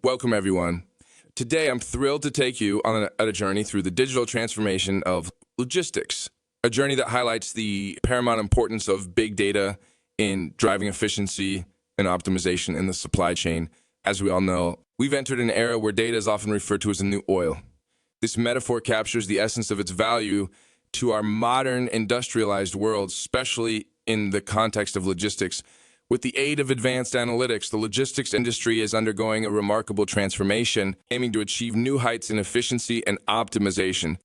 Welcome, everyone. Today, I'm thrilled to take you on a journey through the digital transformation of logistics, a journey that highlights the paramount importance of big data in driving efficiency and optimization in the supply chain. As we all know, we've entered an era where data is often referred to as the new oil. This metaphor captures the essence of its value to our modern industrialized world, especially in the context of logistics. With the aid of advanced analytics, the logistics industry is undergoing a remarkable transformation, aiming to achieve new heights in efficiency and optimization.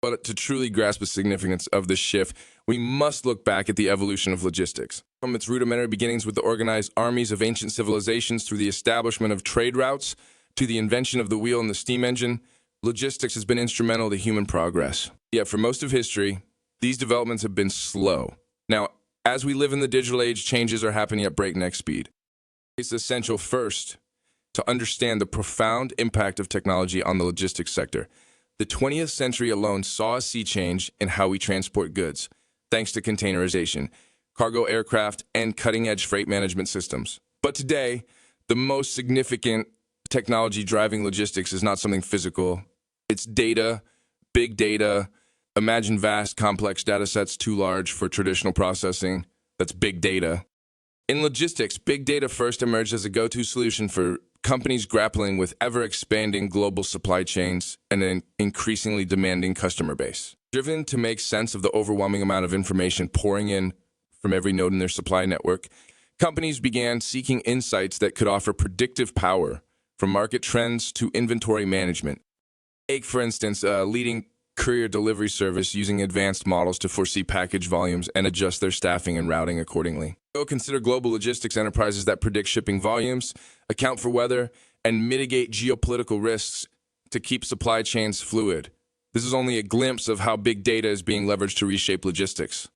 But to truly grasp the significance of this shift, we must look back at the evolution of logistics. From its rudimentary beginnings with the organized armies of ancient civilizations through the establishment of trade routes to the invention of the wheel and the steam engine, logistics has been instrumental to human progress. Yet for most of history, these developments have been slow. Now, as we live in the digital age, changes are happening at breakneck speed. It's essential first to understand the profound impact of technology on the logistics sector. The 20th century alone saw a sea change in how we transport goods, thanks to containerization, cargo aircraft, and cutting-edge freight management systems. But today, the most significant technology driving logistics is not something physical. It's data, big data. Imagine vast, complex data sets too large for traditional processing. That's big data. In logistics, big data first emerged as a go-to solution for companies grappling with ever-expanding global supply chains and an increasingly demanding customer base. Driven to make sense of the overwhelming amount of information pouring in from every node in their supply network, companies began seeking insights that could offer predictive power, from market trends to inventory management. Take, for instance, a leading courier delivery service using advanced models to foresee package volumes and adjust their staffing and routing accordingly. Go consider global logistics enterprises that predict shipping volumes, account for weather, and mitigate geopolitical risks to keep supply chains fluid. This is only a glimpse of how big data is being leveraged to reshape logistics.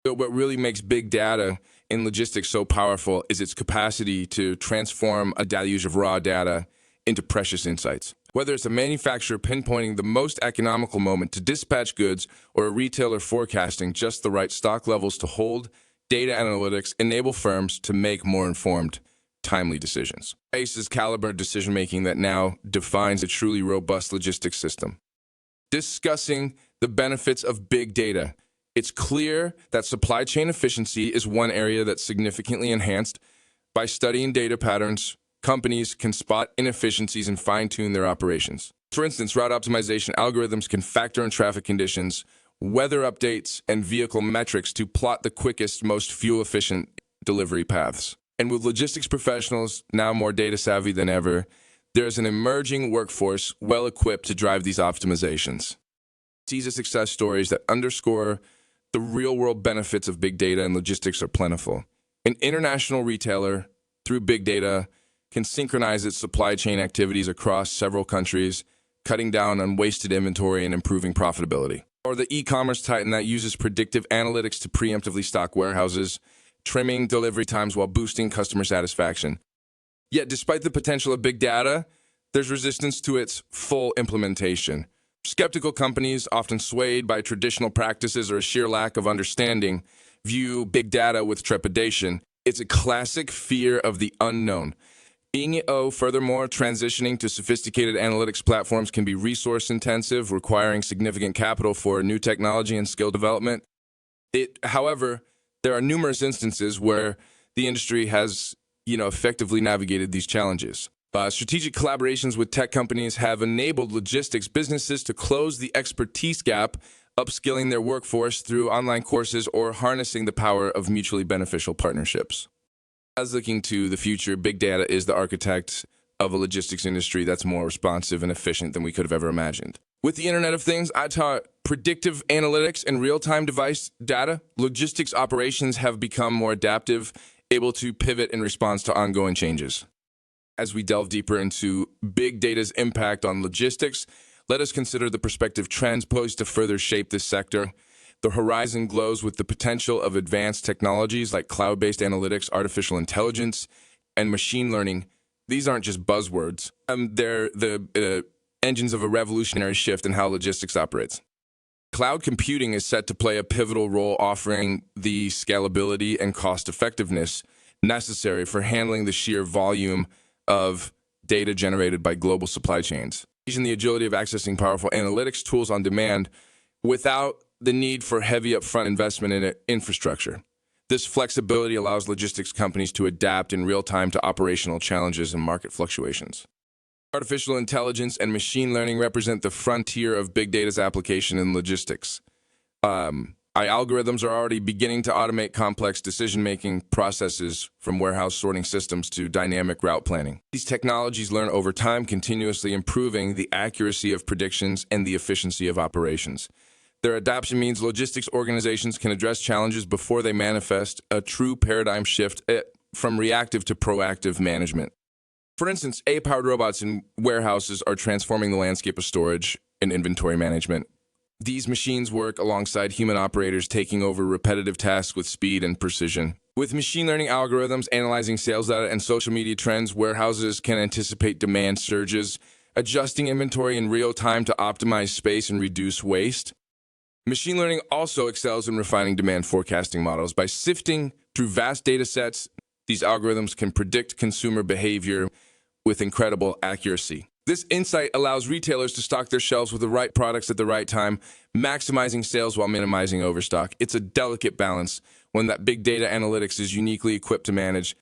But what really makes big data in logistics so powerful is its capacity to transform a deluge of raw data into precious insights. Whether it's a manufacturer pinpointing the most economical moment to dispatch goods or a retailer forecasting just the right stock levels to hold, data analytics enable firms to make more informed, timely decisions. ACE's caliber decision-making that now defines a truly robust logistics system. Discussing the benefits of big data, it's clear that supply chain efficiency is one area that's significantly enhanced. By studying data patterns, companies can spot inefficiencies and fine-tune their operations. For instance, route optimization algorithms can factor in traffic conditions, weather updates, and vehicle metrics to plot the quickest, most fuel-efficient delivery paths. And with logistics professionals now more data-savvy than ever, there's an emerging workforce well-equipped to drive these optimizations. These are success stories that underscore the real-world benefits of big data and logistics are plentiful. An international retailer, through big data, can synchronize its supply chain activities across several countries, cutting down on wasted inventory and improving profitability. Or the e-commerce titan that uses predictive analytics to preemptively stock warehouses, trimming delivery times while boosting customer satisfaction. Yet, despite the potential of big data, there's resistance to its full implementation. Skeptical companies, often swayed by traditional practices or a sheer lack of understanding, view big data with trepidation. It's a classic fear of the unknown. Furthermore, transitioning to sophisticated analytics platforms can be resource-intensive, requiring significant capital for new technology and skill development. However, there are numerous instances where the industry has, effectively navigated these challenges. Strategic collaborations with tech companies have enabled logistics businesses to close the expertise gap, upskilling their workforce through online courses or harnessing the power of mutually beneficial partnerships. As looking to the future, big data is the architect of a logistics industry that's more responsive and efficient than we could have ever imagined. With the Internet of Things, I taught predictive analytics and real-time device data. Logistics operations have become more adaptive, able to pivot in response to ongoing changes. As we delve deeper into big data's impact on logistics, let us consider the prospective trends poised to further shape this sector. The horizon glows with the potential of advanced technologies like cloud-based analytics, artificial intelligence, and machine learning. These aren't just buzzwords. They're the engines of a revolutionary shift in how logistics operates. Cloud computing is set to play a pivotal role, offering the scalability and cost-effectiveness necessary for handling the sheer volume of data generated by global supply chains, using the agility of accessing powerful analytics tools on demand without the need for heavy upfront investment in infrastructure. This flexibility allows logistics companies to adapt in real time to operational challenges and market fluctuations. Artificial intelligence and machine learning represent the frontier of big data's application in logistics. Algorithms are already beginning to automate complex decision-making processes, from warehouse sorting systems to dynamic route planning. These technologies learn over time, continuously improving the accuracy of predictions and the efficiency of operations. Their adoption means logistics organizations can address challenges before they manifest, a true paradigm shift from reactive to proactive management. For instance, AI-powered robots in warehouses are transforming the landscape of storage and inventory management. These machines work alongside human operators, taking over repetitive tasks with speed and precision. With machine learning algorithms analyzing sales data and social media trends, warehouses can anticipate demand surges, adjusting inventory in real time to optimize space and reduce waste. Machine learning also excels in refining demand forecasting models. By sifting through vast data sets, these algorithms can predict consumer behavior with incredible accuracy. This insight allows retailers to stock their shelves with the right products at the right time, maximizing sales while minimizing overstock. It's a delicate balance, one that big data analytics is uniquely equipped to manage.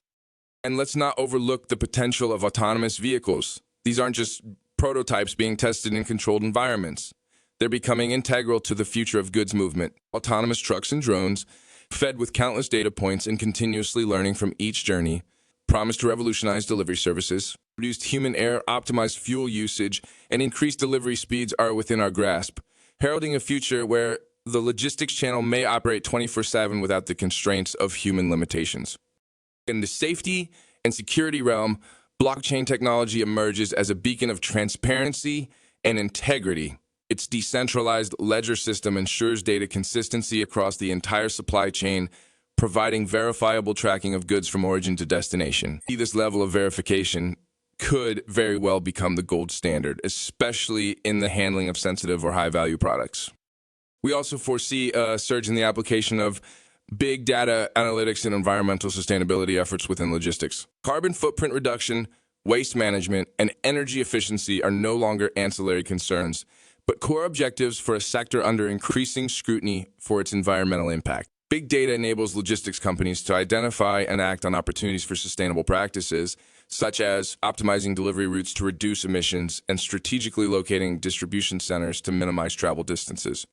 And let's not overlook the potential of autonomous vehicles. These aren't just prototypes being tested in controlled environments. They're becoming integral to the future of goods movement. Autonomous trucks and drones, fed with countless data points and continuously learning from each journey, promise to revolutionize delivery services. Reduced human error, optimized fuel usage, and increased delivery speeds are within our grasp, heralding a future where the logistics channel may operate 24/7 without the constraints of human limitations. In the safety and security realm, blockchain technology emerges as a beacon of transparency and integrity. Its decentralized ledger system ensures data consistency across the entire supply chain, providing verifiable tracking of goods from origin to destination. This level of verification could very well become the gold standard, especially in the handling of sensitive or high-value products. We also foresee a surge in the application of big data analytics and environmental sustainability efforts within logistics. Carbon footprint reduction, waste management, and energy efficiency are no longer ancillary concerns, but core objectives for a sector under increasing scrutiny for its environmental impact. Big data enables logistics companies to identify and act on opportunities for sustainable practices, such as optimizing delivery routes to reduce emissions and strategically locating distribution centers to minimize travel distances.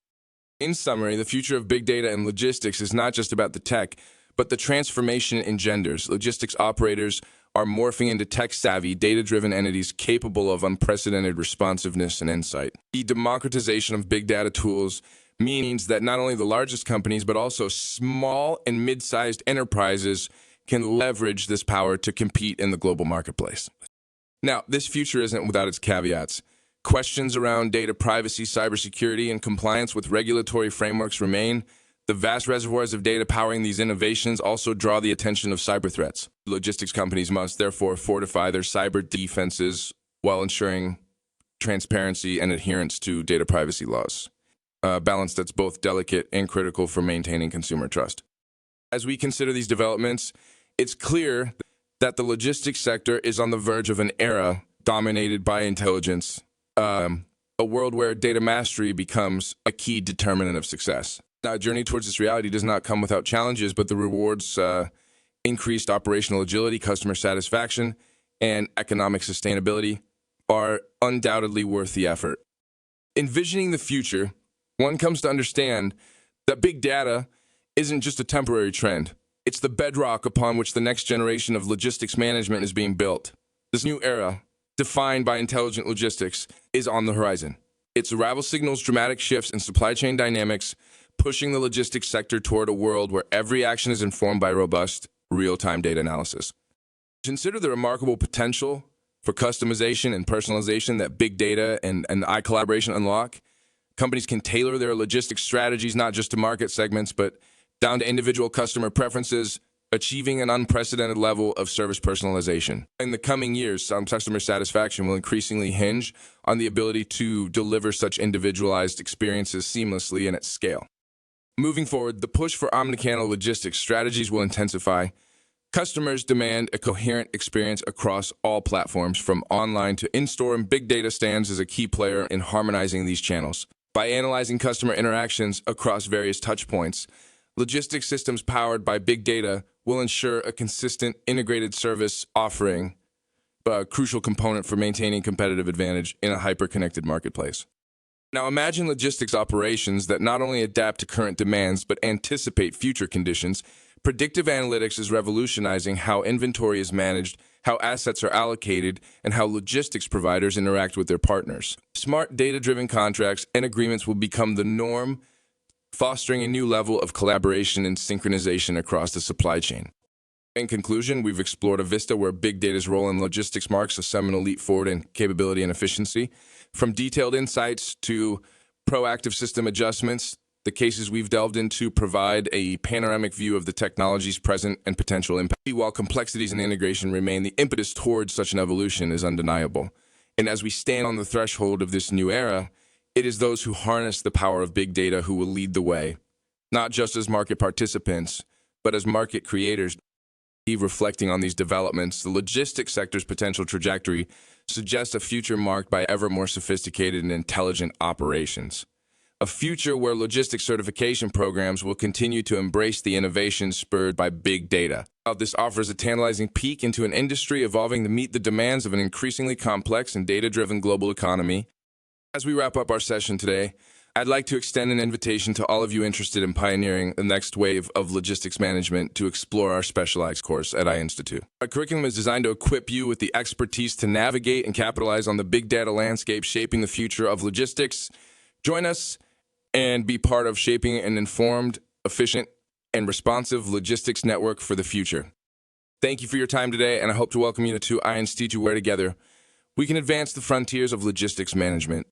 In summary, the future of big data and logistics is not just about the tech, but the transformation it engenders. Logistics operators are morphing into tech-savvy, data-driven entities capable of unprecedented responsiveness and insight. The democratization of big data tools means that not only the largest companies, but also small and mid-sized enterprises can leverage this power to compete in the global marketplace. Now, this future isn't without its caveats. Questions around data privacy, cybersecurity, and compliance with regulatory frameworks remain. The vast reservoirs of data powering these innovations also draw the attention of cyber threats. Logistics companies must therefore fortify their cyber defenses while ensuring transparency and adherence to data privacy laws. A balance that's both delicate and critical for maintaining consumer trust. As we consider these developments, it's clear that the logistics sector is on the verge of an era dominated by intelligence, a world where data mastery becomes a key determinant of success. Now, a journey towards this reality does not come without challenges, but the rewards, increased operational agility, customer satisfaction, and economic sustainability are undoubtedly worth the effort. Envisioning the future, one comes to understand that big data isn't just a temporary trend. It's the bedrock upon which the next generation of logistics management is being built. This new era, defined by intelligent logistics, is on the horizon. Its arrival signals dramatic shifts in supply chain dynamics, pushing the logistics sector toward a world where every action is informed by robust, real-time data analysis. Consider the remarkable potential for customization and personalization that big data and collaboration unlock. Companies can tailor their logistics strategies not just to market segments, but down to individual customer preferences, achieving an unprecedented level of service personalization. In the coming years, some customer satisfaction will increasingly hinge on the ability to deliver such individualized experiences seamlessly and at scale. Moving forward, the push for omnichannel logistics strategies will intensify. Customers demand a coherent experience across all platforms, from online to in-store, and big data stands as a key player in harmonizing these channels. By analyzing customer interactions across various touchpoints, logistics systems powered by big data will ensure a consistent, integrated service offering, a crucial component for maintaining competitive advantage in a hyper-connected marketplace. Now imagine logistics operations that not only adapt to current demands but anticipate future conditions. Predictive analytics is revolutionizing how inventory is managed, how assets are allocated, and how logistics providers interact with their partners. Smart data-driven contracts and agreements will become the norm, fostering a new level of collaboration and synchronization across the supply chain. In conclusion, we've explored a vista where big data's role in logistics marks a seminal leap forward in capability and efficiency. From detailed insights to proactive system adjustments, the cases we've delved into provide a panoramic view of the technology's present and potential impact. While complexities and integration remain, the impetus towards such an evolution is undeniable. And as we stand on the threshold of this new era, it is those who harness the power of big data who will lead the way, not just as market participants, but as market creators. Reflecting on these developments, the logistics sector's potential trajectory suggests a future marked by ever more sophisticated and intelligent operations. A future where logistics certification programs will continue to embrace the innovations spurred by big data. This offers a tantalizing peek into an industry evolving to meet the demands of an increasingly complex and data-driven global economy. As we wrap up our session today, I'd like to extend an invitation to all of you interested in pioneering the next wave of logistics management to explore our specialized course at IIENSTITU. Our curriculum is designed to equip you with the expertise to navigate and capitalize on the big data landscape shaping the future of logistics. Join us and be part of shaping an informed, efficient, and responsive logistics network for the future. Thank you for your time today, and I hope to welcome you to IIENSTITU, where together we can advance the frontiers of logistics management.